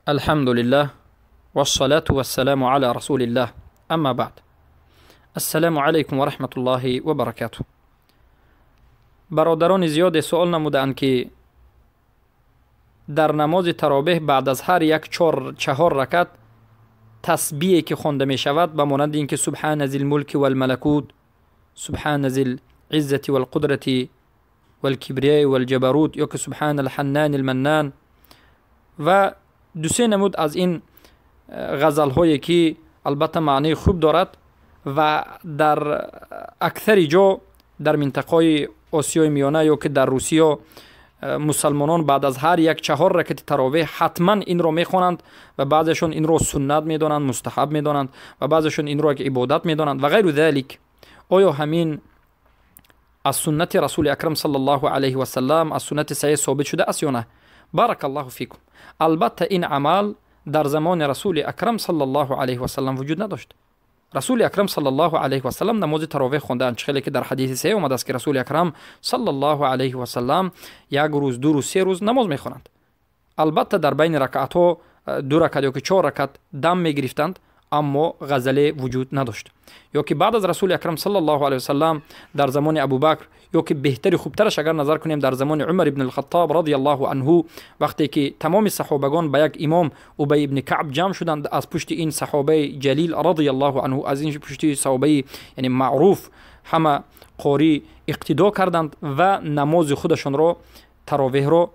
الحمد لله والصلاة والسلام على رسول الله اما بعد. السلام علیکم و رحمت الله و برکاته. برادران زیاد سوال نمودند که در نماز تراویح بعد از هر یک چهار رکعت تسبیحی که خوانده می شود به مانند اینکه سبحان ذی الملک و الملکوت، سبحان ذی العزة والقدرة والکبریاء والجبروت، یا که سبحان الحنان المنان و دو سه نمود از این غزل هایی که البته معنی خوب دارد و در اکثر جا در منطقه آسیای میانه یا که در روسیه مسلمانان بعد از هر یک 4 رکعت تراویح حتما این رو میخوانند و بعضشون این رو سنت میدانند، مستحب میدانند و بعضشون این رو که عبادت میدانند و غیر ذلك. آیا همین از سنت رسول اکرم صلی الله علیه و سلم، از سنت صحیح ثابت شده است یا نه؟ بارک الله فیکم. البته این عمل در زمان رسول اکرم صلی الله علیه و سلم وجود نداشت. رسول اکرم صلی الله علیه و سلم نماز تراویح خواندند، چه که در حدیث صحیح اومده است که رسول اکرم صلی الله علیه و سلم یک روز، 2 روز، 3 روز نماز میخوانند. البته در بین رکعت ها 2 رکعت یا که 4 رکعت دم میگرفتند، اما غزله وجود نداشت. یا که بعد از رسول اکرم صلی الله علیه و سلم در زمان ابوبکر، یا که بهتری خوبترش اگر نظر کنیم در زمان عمر ابن الخطاب رضی الله عنه، وقتی که تمام صحابگان به یک امام ابی ابن کعب جمع شدند از پشت این صحابه جلیل رضی الله عنه، از این پشت صحابه یعنی معروف همه قاری اقتدا کردند و نماز خودشون رو تراویح رو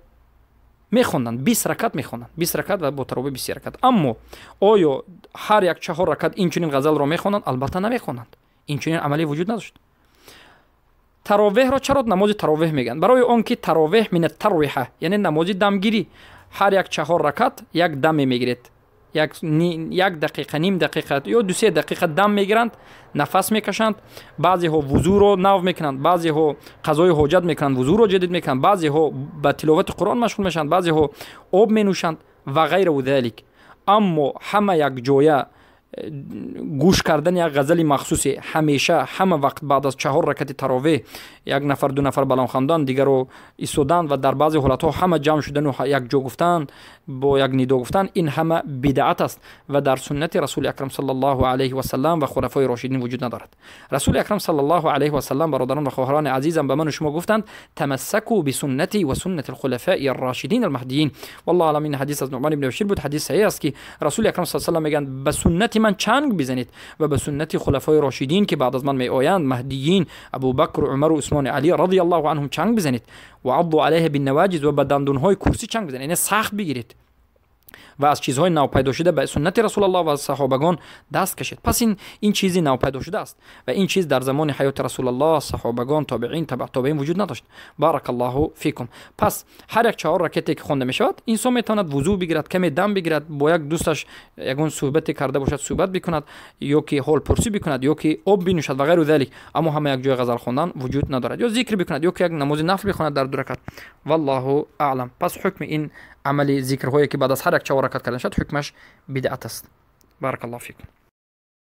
میخوندند، 20 رکعت میخوندند، 20 رکعت و با تراویح 20 رکعت. اما آیا هر یک 4 رکعت این چنین غزل رو میخوندند؟ البته نمیخوندند، این چنین عملی وجود نداشت. تراویح را چرا نماز تراویح میگن؟ برای آنکه تراویح من الترویحه، یعنی نماز دمگیری. هر یک 4 رکعت یک دم میگیرید، یک دقیقه، نیم دقیقه یا 2-3 دقیقه دم میگیرند، نفس میکشند. بعضی ها وضو رو نو میکنند، بعضی ها قضای حاجت میکنند، وضو رو جدید میکنند، بعضی ها به تلاوت قرآن مشغول میشند، بعضی ها آب مینوشند و غیر و ذلك. اما همه یک جایه گوش کردن یک غزل مخصوصی، همیشه همه وقت بعد از 4 رکعت تراویح 1 نفر 2 نفر بلند خواندن، دیگر رو ایستادن و در بعضی حالت ها همه جمع شدن و یک جا گفتن با یک ندا گفتن، این همه بدعت است و در سنت رسول اکرم صلی الله علیه و سلم و خلفای راشدین وجود ندارد. رسول اکرم صلی الله علیه و سلم برادران و خواهران عزیزم به من و شما گفتند تمسکوا بسنتی و سنت الخلفاء الراشدین المهدیین. والله اعلم این حدیث از نعمان بن بشیر بود، حدیث صحیح است که رسول اکرم صلی الله علیه و سلم میگن به سنت من چنگ بزنید و به سنت خلفای راشدین که بعد از من می آیند مهدیین ابوبکر و عمر و عثمان علی رضی الله عنهم چنگ بزنید و عضوا علیه بالنواجذ و به دندانهای کرسی چنگ بزنید، یعنی سخت بگیرید و از چیزهای ناپیدا شده به سنت رسول الله و صحابگان دست کشید. پس این چیزی ناپیدا شده است و این چیز در زمان حیات رسول الله، صحابگان، تابعین، تبع تابعین وجود نداشت. بارک الله فیکم. پس هر یک 4 رکعتی که خوانده می شود انسان میتواند وضو بگیرد، کمی دم بگیرد، با یک دوستش یگون صحبت کرده باشد صحبت بکند، یا که حال پرسی بکند، یا که آب بنوشد و غیر ذلك. اما همه یک جای غزل خواندن وجود ندارد، یا ذکر بکند، یا که یک نماز نفل بخواند در 2 رکعت. والله اعلم. پس حکم این عملی ذکر هایی که بعد از هر یک 4 رکعت کردن شد حکمش بدعت است. بارک الله فیکم.